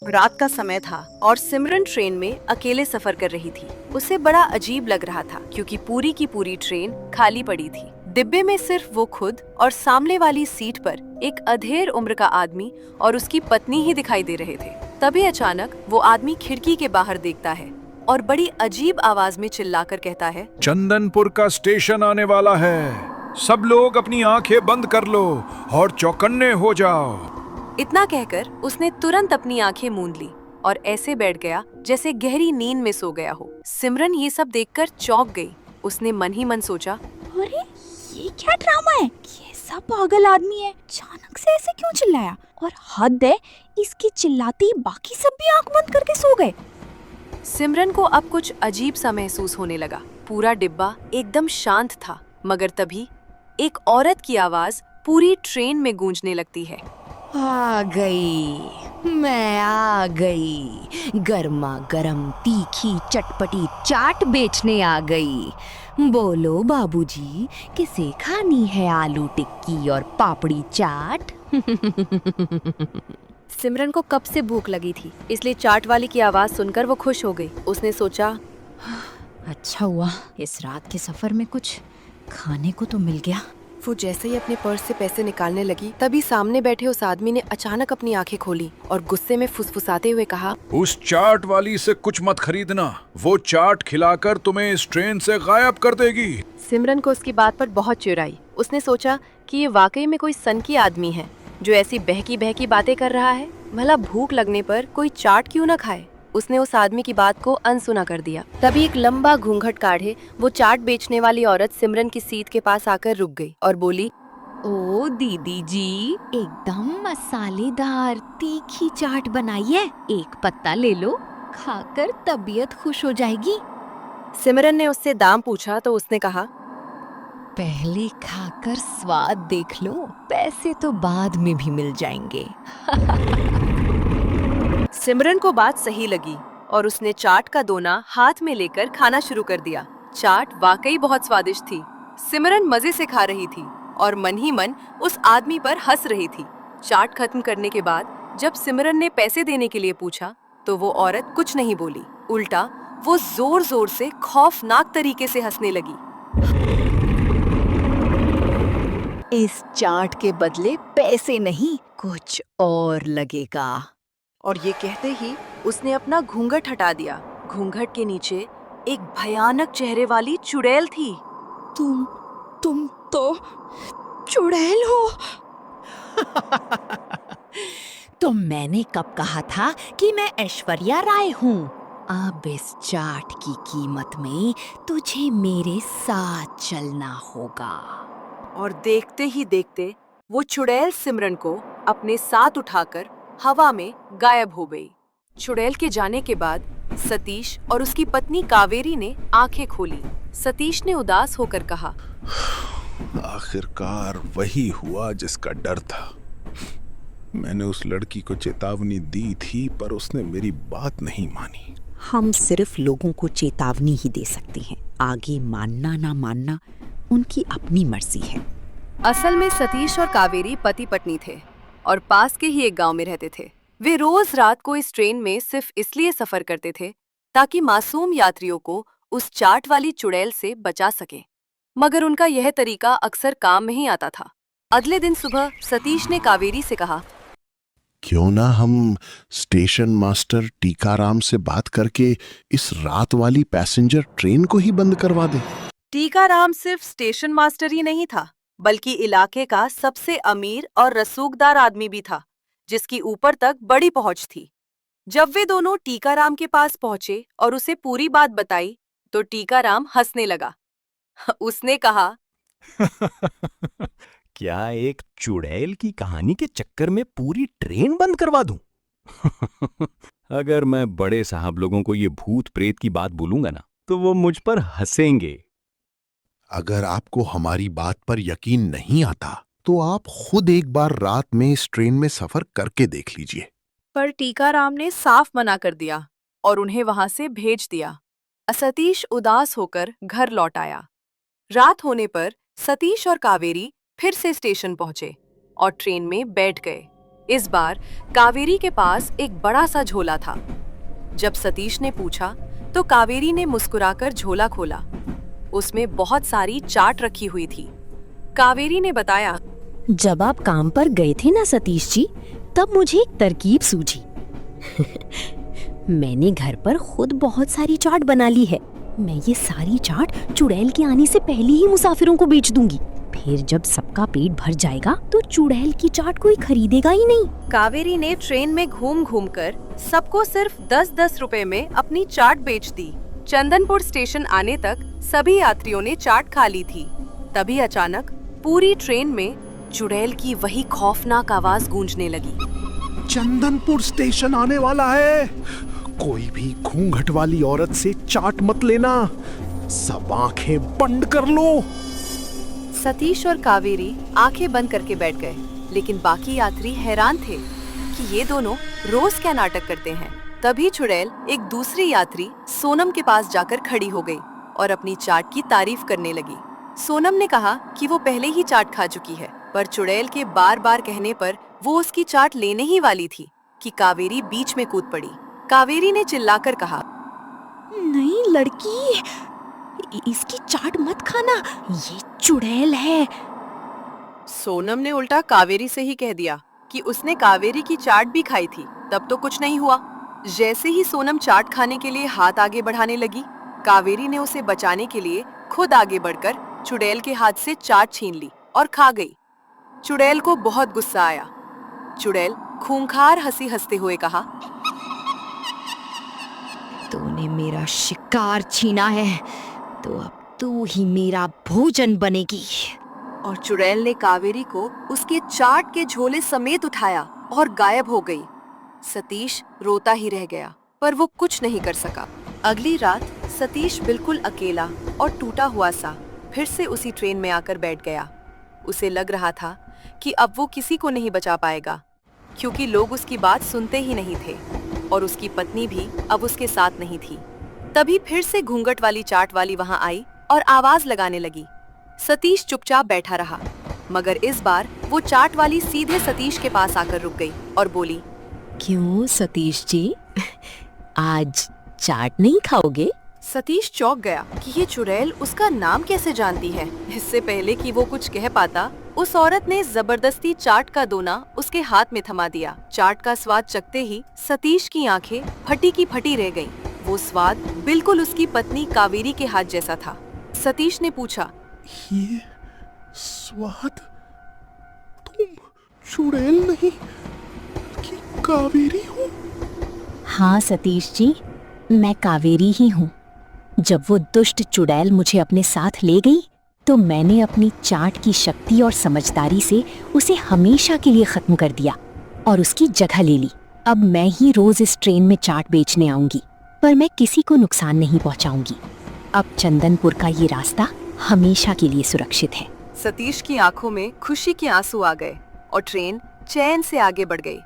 रात का समय था और सिमरन ट्रेन में अकेले सफर कर रही थी। उसे बड़ा अजीब लग रहा था क्योंकि पूरी की पूरी ट्रेन खाली पड़ी थी। डिब्बे में सिर्फ वो खुद और सामने वाली सीट पर एक अधेड़ उम्र का आदमी और उसकी पत्नी ही दिखाई दे रहे थे। तभी अचानक वो आदमी खिड़की के बाहर देखता है और बड़ी अजीब आवाज में चिल्लाकर कहता है, चंदनपुर का स्टेशन आने वाला है। सब लोग अपनी आंखें बंद कर लो और चौकन्ने हो जाओ। इतना कहकर उसने तुरंत अपनी आंखें मूंद ली और ऐसे बैठ गया जैसे गहरी नींद में सो गया हो। सिमरन ये सब देखकर चौंक गई। उसने मन ही मन सोचा, अरे ये क्या ड्रामा है? ये सब पागल आदमी है, अचानक से ऐसे क्यों चिल्लाया? और हद है, इसकी चिल्लाते ही बाकी सब भी आंख बंद करके सो गए। सिमरन को अब कुछ अजीब सा महसूस होने लगा। पूरा डिब्बा एकदम शांत था, मगर तभी एक औरत की आवाज पूरी ट्रेन में गूंजने लगती है। आ गई, मैं आ गई, गर्मा गर्म तीखी चटपटी चाट बेचने आ गई। बोलो बाबूजी, किसे खानी है आलू टिक्की और पापड़ी चाट? सिमरन को कब से भूख लगी थी, इसलिए चाट वाली की आवाज सुनकर वो खुश हो गई। उसने सोचा, अच्छा हुआ इस रात के सफर में कुछ खाने को तो मिल गया। वो जैसे ही अपने पर्स से पैसे निकालने लगी, तभी सामने बैठे उस आदमी ने अचानक अपनी आंखें खोली और गुस्से में फुसफुसाते हुए कहा, उस चाट वाली से कुछ मत खरीदना। वो चाट खिलाकर तुम्हें इस ट्रेन से गायब कर देगी। सिमरन को उसकी बात पर बहुत चिढ़ आई। उसने सोचा कि ये वाकई में कोई सनकी आदमी है जो ऐसी बहकी बहकी बातें कर रहा है। भला भूख लगने पर कोई चाट क्यों न खाए। उसने उस आदमी की बात को अनसुना कर दिया। तभी एक लंबा घूंघट काढ़े वो चाट बेचने वाली औरत सिमरन की सीट के पास आकर रुक गई और बोली, ओ दीदी जी, एकदम मसालेदार तीखी चाट बनाई है, एक पत्ता ले लो, खाकर तबीयत खुश हो जाएगी। सिमरन ने उससे दाम पूछा तो उसने कहा, पहले खाकर स्वाद देख लो, पैसे तो बाद में भी मिल जाएंगे। सिमरन को बात सही लगी और उसने चाट का दोना हाथ में लेकर खाना शुरू कर दिया। चाट वाकई बहुत स्वादिष्ट थी। सिमरन मजे से खा रही थी और मन ही मन उस आदमी पर हंस रही थी। चाट खत्म करने के बाद जब सिमरन ने पैसे देने के लिए पूछा तो वो औरत कुछ नहीं बोली। उल्टा वो जोर जोर से खौफनाक तरीके से हंसने लगी। इस चाट के बदले पैसे नहीं, कुछ और लगेगा। और ये कहते ही उसने अपना घूंघट हटा दिया। घूंघट के नीचे एक भयानक चेहरे वाली चुड़ैल थी। तुम तो चुड़ैल हो। तो मैंने कब कहा था कि मैं ऐश्वर्या राय हूँ? अब इस चाट की कीमत में तुझे मेरे साथ चलना होगा। और देखते ही देखते वो चुड़ैल सिमरन को अपने साथ उठाकर हवा में गायब हो गई। चुड़ैल के जाने के बाद सतीश और उसकी पत्नी कावेरी ने आंखें खोली। सतीश ने उदास होकर कहा, आखिरकार वही हुआ जिसका डर था। मैंने उस लड़की को चेतावनी दी थी पर उसने मेरी बात नहीं मानी। हम सिर्फ लोगों को चेतावनी ही दे सकते हैं, आगे मानना ना मानना उनकी अपनी मर्जी है। असल में सतीश और कावेरी पति पत्नी थे और पास के ही एक गांव में रहते थे। वे रोज रात को इस ट्रेन में सिर्फ इसलिए सफर करते थे ताकि मासूम यात्रियों को उस चाट वाली चुड़ैल से बचा सके। मगर उनका यह तरीका अक्सर काम में ही आता था। अगले दिन सुबह सतीश ने कावेरी से कहा, क्यों ना हम स्टेशन मास्टर टीकाराम से बात करके इस रात वाली पैसेंजर ट्रेन को ही बंद करवा दें। टीकाराम सिर्फ स्टेशन मास्टर ही नहीं था, बल्कि इलाके का सबसे अमीर और रसूखदार आदमी भी था, जिसकी ऊपर तक बड़ी पहुंच थी। जब वे दोनों टीकाराम के पास पहुंचे और उसे पूरी बात बताई, तो टीकाराम हंसने लगा। उसने कहा, क्या एक चुड़ैल की कहानी के चक्कर में पूरी ट्रेन बंद करवा दूं? अगर मैं बड़े साहब लोगों को ये भूत प्रेत की बात बोलूंगा ना, तो वो मुझ पर हंसेंगे। अगर आपको हमारी बात पर यकीन नहीं आता तो आप खुद एक बार रात में इस ट्रेन में सफर करके देख लीजिए। पर टीकाराम ने साफ मना कर दिया और उन्हें वहां से भेज दिया। सतीश उदास होकर घर लौट आया। रात होने पर सतीश और कावेरी फिर से स्टेशन पहुंचे और ट्रेन में बैठ गए। इस बार कावेरी के पास एक बड़ा सा झोला था। जब सतीश ने पूछा तो कावेरी ने मुस्कुराकर झोला खोला। उसमें बहुत सारी चाट रखी हुई थी। कावेरी ने बताया, जब आप काम पर गए थे ना सतीश जी, तब मुझे एक तरकीब सूझी। मैंने घर पर खुद बहुत सारी चाट बना ली है। मैं ये सारी चाट चुड़ैल के आने से पहले ही मुसाफिरों को बेच दूंगी। फिर जब सबका पेट भर जाएगा तो चुड़ैल की चाट कोई खरीदेगा ही नहीं। कावेरी ने ट्रेन में घूम घूम कर सबको सिर्फ 10-10 रुपए में अपनी चाट बेच दी। चंदनपुर स्टेशन आने तक सभी यात्रियों ने चाट खा ली थी। तभी अचानक पूरी ट्रेन में चुड़ैल की वही खौफनाक आवाज गूंजने लगी। चंदनपुर स्टेशन आने वाला है। कोई भी घूंघट वाली औरत से चाट मत लेना। सब आंखें बंद कर लो। सतीश और कावेरी आंखें बंद करके बैठ गए, लेकिन बाकी यात्री हैरान थे कि ये दोनों रोज क्या नाटक करते हैं। तभी चुड़ैल एक दूसरी यात्री सोनम के पास जाकर खड़ी हो गई और अपनी चाट की तारीफ करने लगी। सोनम ने कहा कि वो पहले ही चाट खा चुकी है, पर चुड़ैल के बार बार कहने पर वो उसकी चाट लेने ही वाली थी कि कावेरी बीच में कूद पड़ी। कावेरी ने चिल्लाकर कहा, नहीं लड़की, इसकी चाट मत खाना, ये चुड़ैल है। सोनम ने उल्टा कावेरी से ही कह दिया कि उसने कावेरी की चाट भी खाई थी, तब तो कुछ नहीं हुआ। जैसे ही सोनम चाट खाने के लिए हाथ आगे बढ़ाने लगी, कावेरी ने उसे बचाने के लिए खुद आगे बढ़कर चुड़ैल के हाथ से चाट छीन ली और खा गई। चुड़ैल को बहुत गुस्सा आया। चुड़ैल खूंखार हंसी हंसते हुए कहा, तूने मेरा शिकार छीना है तो अब तू ही मेरा भोजन बनेगी। और चुड़ैल ने कावेरी को उसके चाट के झोले समेत उठाया और गायब हो गई। सतीश रोता ही रह गया, पर वो कुछ नहीं कर सका। अगली रात सतीश बिल्कुल अकेला और टूटा हुआ सा फिर से उसी ट्रेन में आकर बैठ गया। उसे लग रहा था कि अब वो किसी को नहीं बचा पाएगा, क्योंकि लोग उसकी बात सुनते ही नहीं थे और उसकी पत्नी भी अब उसके साथ नहीं थी। तभी फिर से घूंघट वाली चाट वाली वहां आई और आवाज लगाने लगी। सतीश चुपचाप बैठा रहा, मगर इस बार वो चाट वाली सीधे सतीश के पास आकर रुक गई और बोली, क्यों सतीश जी, आज चाट नहीं खाओगे? सतीश चौंक गया कि ये चुड़ैल उसका नाम कैसे जानती है। इससे पहले कि वो कुछ कह पाता, उस औरत ने जबरदस्ती चाट का दोना उसके हाथ में थमा दिया। चाट का स्वाद चखते ही सतीश की आंखें फटी की फटी रह गईं। वो स्वाद बिल्कुल उसकी पत्नी कावेरी के हाथ जैसा था। सतीश ने पूछा, ये स्वाद? तुम चुड़ैल नहीं कि कावेरी हो? हाँ सतीश जी, मैं कावेरी ही हूँ। जब वो दुष्ट चुड़ैल मुझे अपने साथ ले गई तो मैंने अपनी चाट की शक्ति और समझदारी से उसे हमेशा के लिए खत्म कर दिया और उसकी जगह ले ली। अब मैं ही रोज इस ट्रेन में चाट बेचने आऊंगी, पर मैं किसी को नुकसान नहीं पहुंचाऊंगी। अब चंदनपुर का ये रास्ता हमेशा के लिए सुरक्षित है। सतीश की आंखों में खुशी के आंसू आ गए और ट्रेन चैन से आगे बढ़ गई।